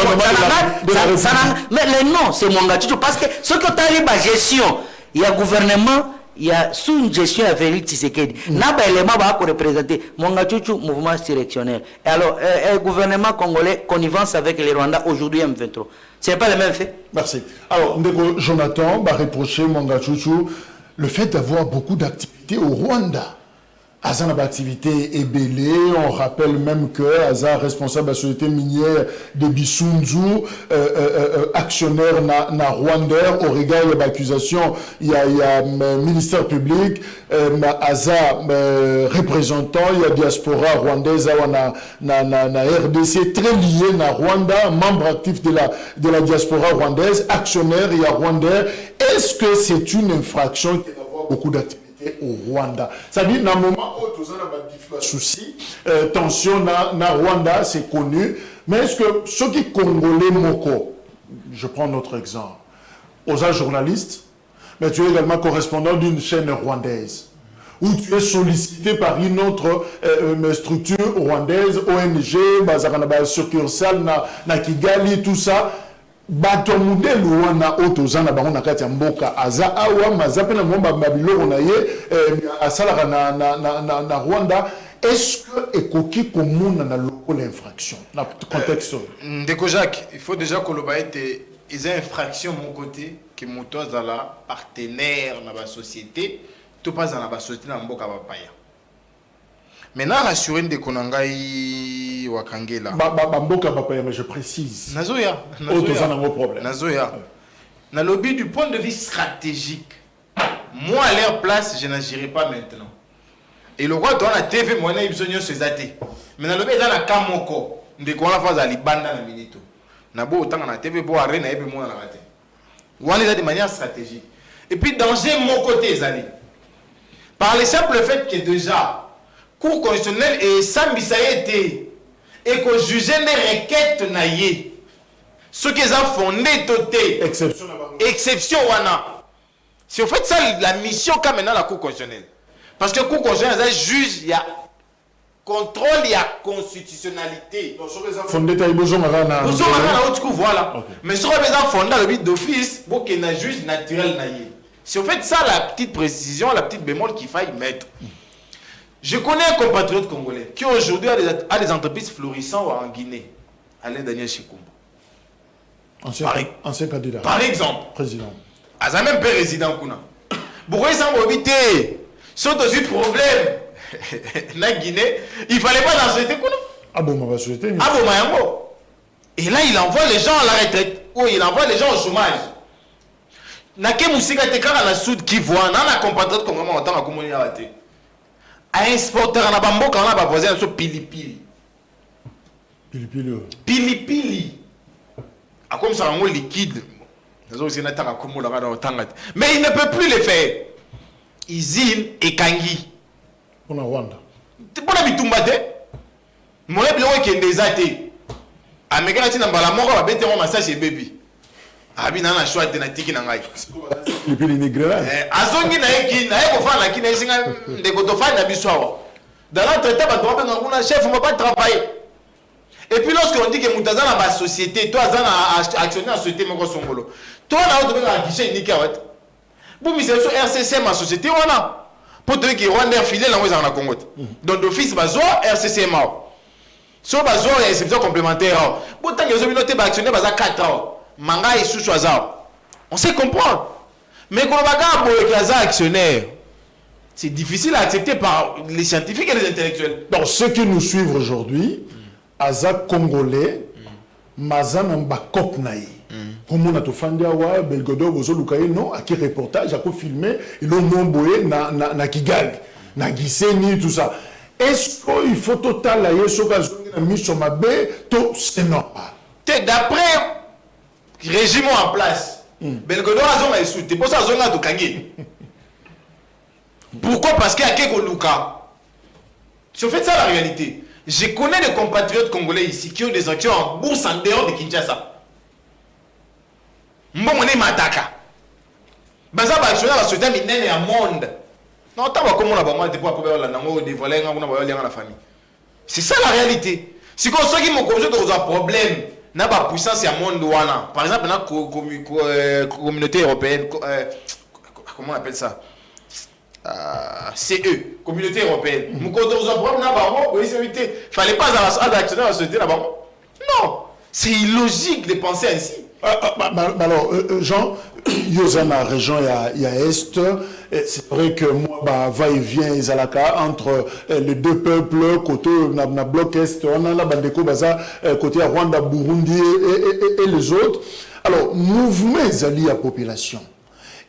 mais le nom, c'est Mwangachuchu parce que ce que tu as dit, la gestion, il y a gouvernement. Il y a sous une gestion à Félix Tshisekedi. N'a pas élément à représenter. Mwangachuchu, mouvement directionnel. Et alors, le gouvernement congolais connivence avec les Rwandais aujourd'hui M23. Ce n'est pas le même fait.
Merci. Alors, Ndeko Jonathan va reprocher Mwangachuchu le fait d'avoir beaucoup d'activités au Rwanda. Azan a activité ébélée, on rappelle même que Azan responsable de la société minière de Bissunzu, actionnaire na Rwanda, au regard de l'accusation, il y a ministère public, Azan représentant, il y a diaspora rwandaise, na RDC, très lié na Rwanda, membre actif de la diaspora rwandaise, actionnaire, il y a Rwanda. Est-ce que c'est une infraction qui va avoir beaucoup d'activités au Rwanda? C'est-à-dire, dans le moment où tout ça a des soucis, tension na Rwanda, c'est connu, mais est-ce que ceux qui Congolais Moko, je prends notre exemple, aux journalistes, mais tu es également correspondant d'une chaîne rwandaise, où tu es sollicité par une autre structure rwandaise, ONG, Bazarana succursale, na Kigali, tout ça. Bato modèle wana otozana bango na kati ya mboka aza awa mazape na momba mabilo na ye asala na Rwanda. Est-ce que ekoki komuna na lokola infraction na contexte
Ndeko Jacques, il faut déjà que le baïté ils ont infraction mon côté que moto dans la partenaire na ba société tout pas dans la société na mboka ba paya. Maintenant rassurer ndeko nangai wakangela.
Mboka ba paya, mais je précise.
Nazoya.
Otozana ngo problème.
Nazoya. Na lobby du point de vue stratégique. Moi à leur place, je n'agirai pas maintenant. Et le roi dans la TV moi na ibsonyo sezate. Mais na lobby dans la kamoko ndeko na phase ali banda na minito. Na bo otanga na TV bo arena ebe mo na raté. Wana de manière stratégique. Et puis danger mon côté zali. Par le simple fait que déjà Cour constitutionnelle et Sambisa été et que juger les requêtes naïe. Ce qu'ils ont fondé toté. Exception wana. C'est en fait ça la mission qu'a maintenant la Cour constitutionnelle. Parce que la Cour constitutionnelle juge, il y a contrôle, il y a constitutionnalité.
Fondé ta ibozo marana.
Ibozo marana haute cour voilà. Mais sur les gens fondés le but d'office pour qu'il y ait un juge naturel naïe. C'est en fait ça la petite précision, la petite bémol qu'il faille mettre. Je connais un compatriote congolais qui aujourd'hui a des entreprises florissantes en Guinée. Alain Daniel Chikumbo.
Ancien candidat.
Par exemple.
Président.
Aza même peu résident kuna. Pourquoi ils sont mobilisés? Sont aussi problème. Na Guinée, il fallait pas dans cette kuna.
Ah bon, ma société.
Ah bon, mayango. Et là, il envoie les gens à la retraite. Ou il envoie les gens au chômage. Nake musika te kaka na sud qui voit na compatriote comme moi en tant que communauté raté. À exporter na bamboka na ba voisin so pilipili. Pilipili. A comme ça un liquide. Mais il ne peut plus le faire. Izine et Kangi.
Pour la Rwanda.
Pour la bitumbate. Mon éblé qui est des athées. Américain na mbala moko ba bete mo massage baby. Abina na choix de na tiki na ngai.
Pilipili ni grave.
Azongi na eki na eko fa na kina singa de ko to fa na biswa. Dans l'entretien ba doit ben nguna chef on va pas travailler. Et puis lorsqu'on dit que Moutaza dans la société, toi Zana actionnaire dans la société moko songolo. Toi là on doit guichet ni kawet. Bon mais c'est sur RCC ma société voilà. Pour te dire que Rwanda filé là on na Congo. Donc d'office bazo RCC ma. So bazo et exception complémentaire. Bon tant que vous noté ba actionnaire baza 4 ans. Manga et sous choisir. On sait comprendre. Mais quand on va boire kaza actionnaire, c'est difficile à accepter par les scientifiques et les intellectuels.
Donc ceux qui nous suivent aujourd'hui aza congolais mazana mbakop naï comme on a tout fandi awa belgodo bozo lukaye non à qui reportage à quoi filmer ils ont nomboé na Kigali na Gisenyi tout ça est-ce qu'il faut total la yeso kazo na mission mabe to c'est normal
d'après régime en place belgodo azon a souté pour ça azon a to kangi pourquoi parce qu'il y a quelque luka c'est fait ça la réalité. Je connais des compatriotes congolais ici qui ont des actions en bourse en dehors de Kinshasa. Mbomone mataka. Baza ba actionnaire la société minene ya monde. Non, t'as pas comment on a pas de quoi la nango dévoiler ngana ba lien la famille. C'est ça la réalité. Si qu'on soit qui mon projet de un problème, n'a pas puissance ya monde wana. Par exemple, na communauté européenne comment on appelle ça? CE, communauté européenne. Nous fallait pas actionner la société là-bas. Non, c'est illogique de penser ainsi.
Alors, Jean, Yozana région il y a Est. C'est vrai que moi, bah, va-et-vient Ezalaka entre les deux peuples, côté na bloc Est, on a la Bandeko Baza, côté Rwanda, Burundi et les autres. Alors, mouvement Ezali à population.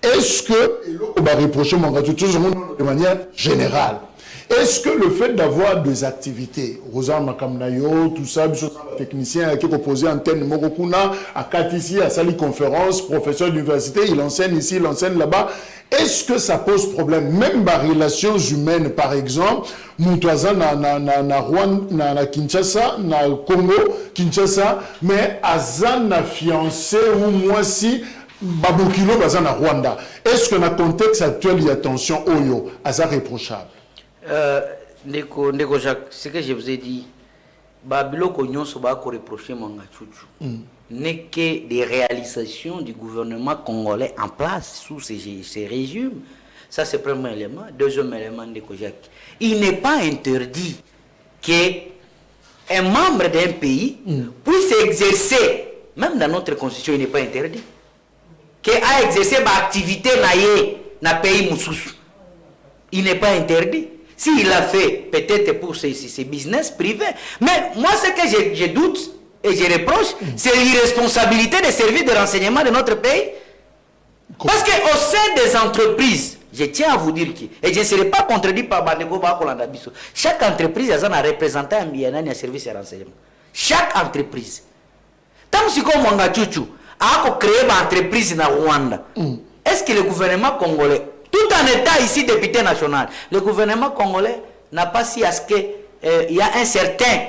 Est-ce que, on va reprocher de manière générale, est-ce que le fait d'avoir des activités, Rosa Makamnayo, tout ça, technicien qui est opposé à Antenne Morokuna, à Katisi, à Sali Conférence, professeur d'université, il enseigne ici, il enseigne là-bas, est-ce que ça pose problème? Même dans les relations humaines, par exemple, Moutouaza na Rwanda, na Kinshasa, na Congo, Kinshasa, mais Azan na fiancé ou moi si, Babokilo Bazan na Rwanda. Est-ce que dans le contexte actuel, il y a tension Oyo, Azan réprochable?
Ndeko Jacques, ce que je vous ai dit, Babiloko Nyonso ba ko reprocher Mwanga Tchouchou n'est que des réalisations du gouvernement congolais en place sous ces régimes. Ça c'est le premier élément. Deuxième élément, Ndeko Jacques, il n'est pas interdit qu'un membre d'un pays puisse exercer, même dans notre constitution, il n'est pas interdit, qu'il a exercé une activité dans le pays Moussous. Il n'est pas interdit. S'il l'a fait, peut-être pour ses business privés. Mais moi, ce que je doute et je reproche, c'est l'irresponsabilité des services de renseignement de notre pays. Parce qu'au sein des entreprises, je tiens à vous dire que, et je ne serai pas contredit par Bandeko Bakolanda Bisso, chaque entreprise a un représentant un service de renseignement. Chaque entreprise. Tant que Mwanga Tchouchou a créé une entreprise en Rwanda, est-ce que le gouvernement congolais, tout en étant ici député national, le gouvernement congolais n'a pas si à ce qu'il y a un certain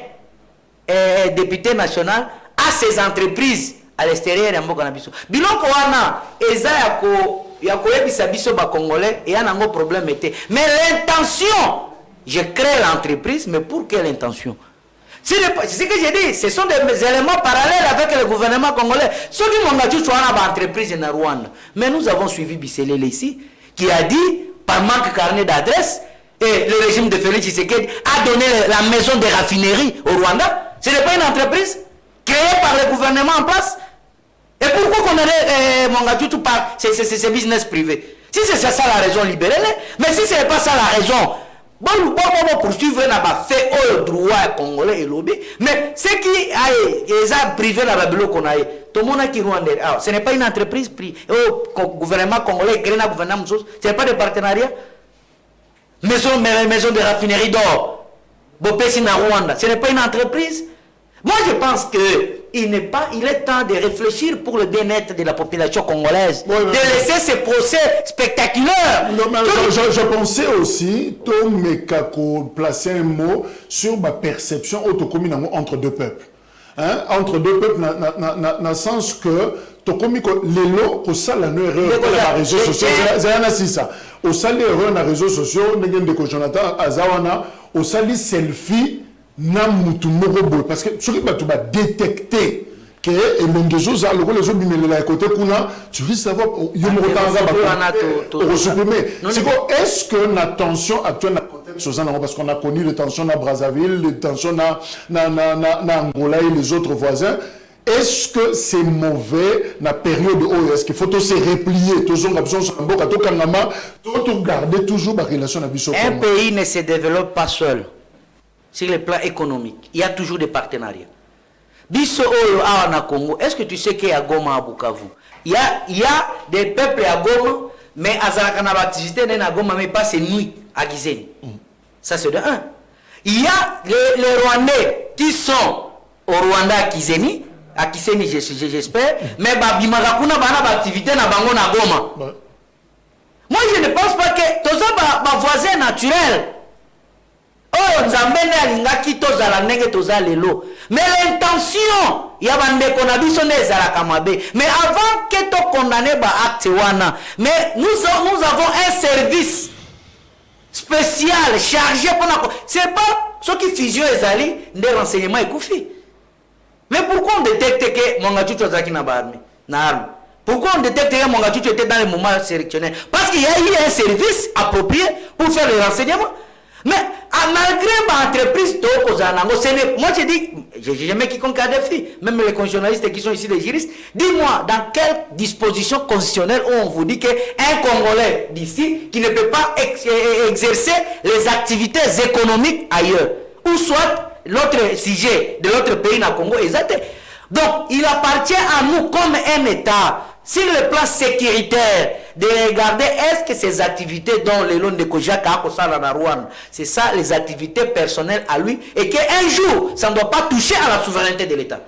député national à ces entreprises à l'extérieur de Mboka Nabiso. Biloko wana eza yako ebisa biso ba congolais et y a un problème était. Mais l'intention, je crée l'entreprise, mais pour quelle intention? C'est ce que j'ai dit, ce sont des éléments parallèles avec le gouvernement congolais. Ceux qui m'ont dit qu'ils ont une entreprise en Rwanda. Mais nous avons suivi Bisselele ici, qui a dit, par manque de carnet d'adresse, et le régime de Félix Tshisekedi a donné la maison de raffinerie au Rwanda. Ce n'est pas une entreprise créée par le gouvernement en place. Et pourquoi qu'on allait Mwangatoutou par ces business privés? Si c'est ça la raison, libérée, mais si ce n'est pas ça la raison, bon poursuivre n'a pas fait au droit congolais et lobby, mais ce qui a privé la Babylone qu'on a, tout le monde a qui Rwanda. Ce n'est pas une entreprise privée. Au gouvernement congolais, le gouvernement, ce n'est pas de partenariat. Maison de raffinerie d'or, Bopesi na Rwanda, ce n'est pas une entreprise. Moi je pense que il est temps de réfléchir pour le bien-être de la population congolaise, de laisser ces procès spectaculaires.
Je pensais aussi, Tom Mekako, placer un mot sur ma perception autocommune entre deux peuples. Hein? Entre deux peuples, dans le sens que les lots, au sein de la réseau social, c'est ça. Au sein des réseaux sociaux, Jonathan Azawana, au sein des selfies, parce que ce qui va détecter que les choses à côté tu veux savoir est-ce que la tension actuelle parce qu'on a connu les tensions à Brazzaville, les tensions à Angola et les autres voisins, est-ce que c'est mauvais la période où est-ce qu'il faut se replier garder toujours la relation avec
un pays ne se développe pas seul sur le plan économique, il y a toujours des partenariats. Biso Oyo à Congo, est-ce que tu sais qu'il y a Goma à Bukavu? Il y a des peuples à Goma, mais à Zarakana l'activité n'est à Goma, mais pas c'est nuit à Gizeni. Ça c'est de un. Il y a les Rwandais qui sont au Rwanda à Gizeni, j'espère, mais Bimarakuna bana activité na bango na Goma. Moi je ne pense pas que tous ma voisin naturel. Oh, Nzambene alingaki tozala ndenge tozala lelo. Mais l'intention, il y a bande qu'on a dit son kamabe. Mais avant que to condamné ba acte wana, mais nous avons un service spécial chargé pour c'est pas ce qui fusion ezali des renseignements et koufi. Mais pourquoi on détecte que Mwangatoutou azaki na ba arme? Pourquoi on détecte que Mwangatoutou était dans le moment sélectionné? Parce qu'il y a eu un service approprié pour faire les renseignements. Mais malgré ma entreprise, moi je dis, j'ai jamais quiconque a défi, même les constitutionnalistes qui sont ici, les juristes, dis-moi dans quelle disposition constitutionnelle où on vous dit qu'un Congolais d'ici qui ne peut pas exercer les activités économiques ailleurs, ou soit l'autre sujet de l'autre pays dans le Congo, exact. Donc il appartient à nous comme un État, sur le plan sécuritaire, de regarder est-ce que ces activités dont les lots de Kojak c'est ça les activités personnelles à lui et qu'un jour ça ne doit pas toucher à la souveraineté de l'État.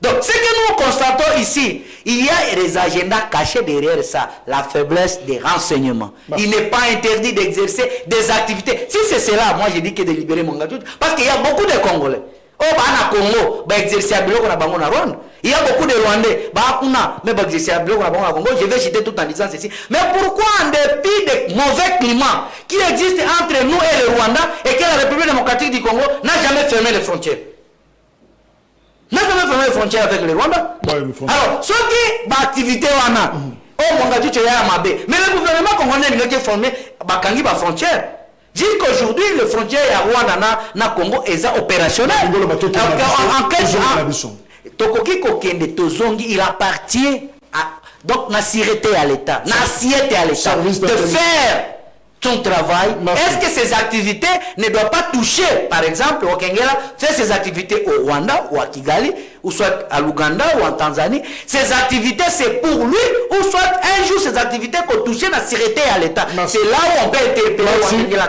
Donc ce que nous constatons ici, il y a des agendas cachés derrière ça, la faiblesse des renseignements. Il n'est pas interdit d'exercer des activités. Si c'est cela, moi je dis que de libérer Mongatutu, parce qu'il y a beaucoup de Congolais. Au Congo, exercer à Rwanda. Il y a beaucoup de Rwandais, je vais citer tout en disant ceci. Mais pourquoi en dépit des mauvais climats qui existent entre nous et le Rwanda et que la République démocratique du Congo n'a jamais fermé les frontières? N'a jamais fermé les frontières avec le Rwanda. Alors, ceux qui ont activité mais le gouvernement congolais n'a pas formé les frontières. Jusqu'aujourd'hui, les frontières à Rwanda na Congo est opérationnel. Il appartient à donc la sûreté à l'État, de faire son travail. Est-ce que ces activités ne doivent pas toucher, par exemple, au Kengela, faire ses activités au Rwanda ou à Kigali, ou soit à l'Ouganda ou en Tanzanie? Ces activités, c'est pour lui, ou soit un jour, ces activités qu'on touche la sûreté à l'État. C'est là où on peut interpeller S'il n'y a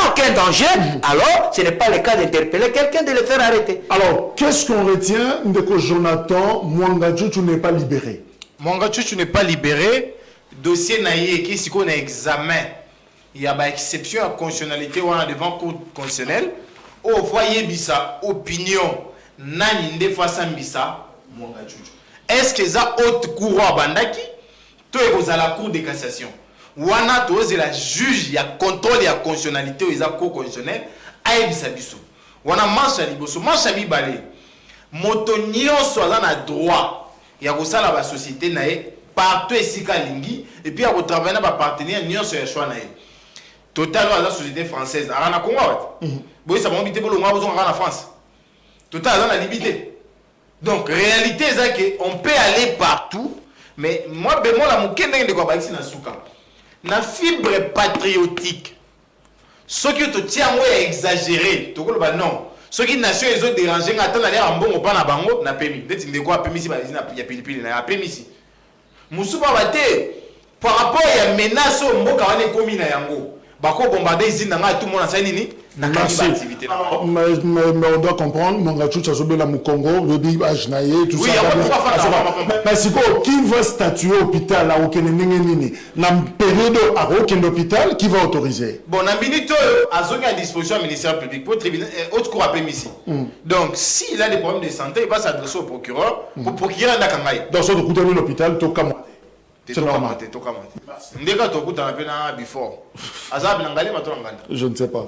aucun danger, alors ce n'est pas le cas d'interpeller quelqu'un, de le faire arrêter.
Alors, qu'est-ce qu'on retient de que Jonathan Mwangachuchu n'est pas libéré?
Mwangachuchu n'est pas libéré. Dossier naïe qui est qu'on a examen. Il y a une exception à constitutionnalité devant le cour constitutionnel. Au foyer bisa opinion nani nde face bisa Mwangachuchu. Est-ce que ça haute cour à bandaki to est à la cour de cassation. Wana to est la juge, il y a contrôle, il y a constitutionnalité, il y a cour constitutionnelle a bisa biso. Wana mancha liboso, mancha mibale. Moto nyonso aza na droit ya kosala ba société nae partout esika lingi et puis à travailler na ba partenaire nyonso ya choix nae. Total à la société française à la Congo. Bon, ça va inviter pour le mois où on va en France. Total à la limité. Donc réalité c'est que on peut aller partout, mais moi ben moi la mukende de quoi ba ici na souka. Na fibre patriotique. Ce qui te tient moi exagéré, to ko ba non. Ce qui nation les autres dérangés attendre aller en bon pas na bango na pemi. Peut-être de quoi pemi si ba ici na ya pilipili na pemi si. Musuba bate par rapport à menace mboka wane komi na yango. Bako bombarder ici dans tout le monde a nini na activité
mais on doit comprendre Mwangachuchu asobela mu Congo bebi ajnaye tout ça. Mais si qui va statuer hôpital là au nini na période à aucun hôpital qui va autoriser.
Bon na minute azonga à disposition du ministère public pour tribunal haute cour appel ici. Donc s'il a des problèmes de santé il va s'adresser au procureur pour procurer na kangai.
Dans ce coup de l'hôpital to kama.
C'est normal.
Je ne sais pas.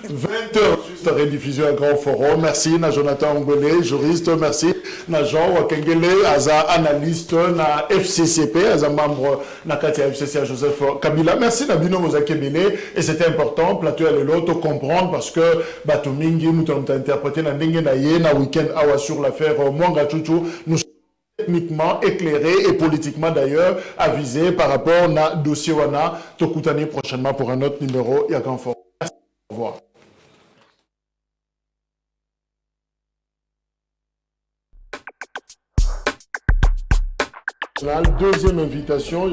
20h, juste rediffusion à Grand Forum. Merci à Jonathan Ngwele, juriste. Merci à Jean Wakengele, à analyste, à FCCP, à membre de Katia FCC, à Joseph Kabila. Merci à Bino Mozakebele. Et c'était important, plateau à l'autre, comprendre parce que Batomingi, nous avons interprété dans le week-end sur l'affaire Mwangachuchu. Nous techniquement éclairé et politiquement d'ailleurs avisé par rapport au dossier Wana. Tokutani prochainement pour un autre numéro. Yagan Fort. Merci. Au revoir. La deuxième invitation.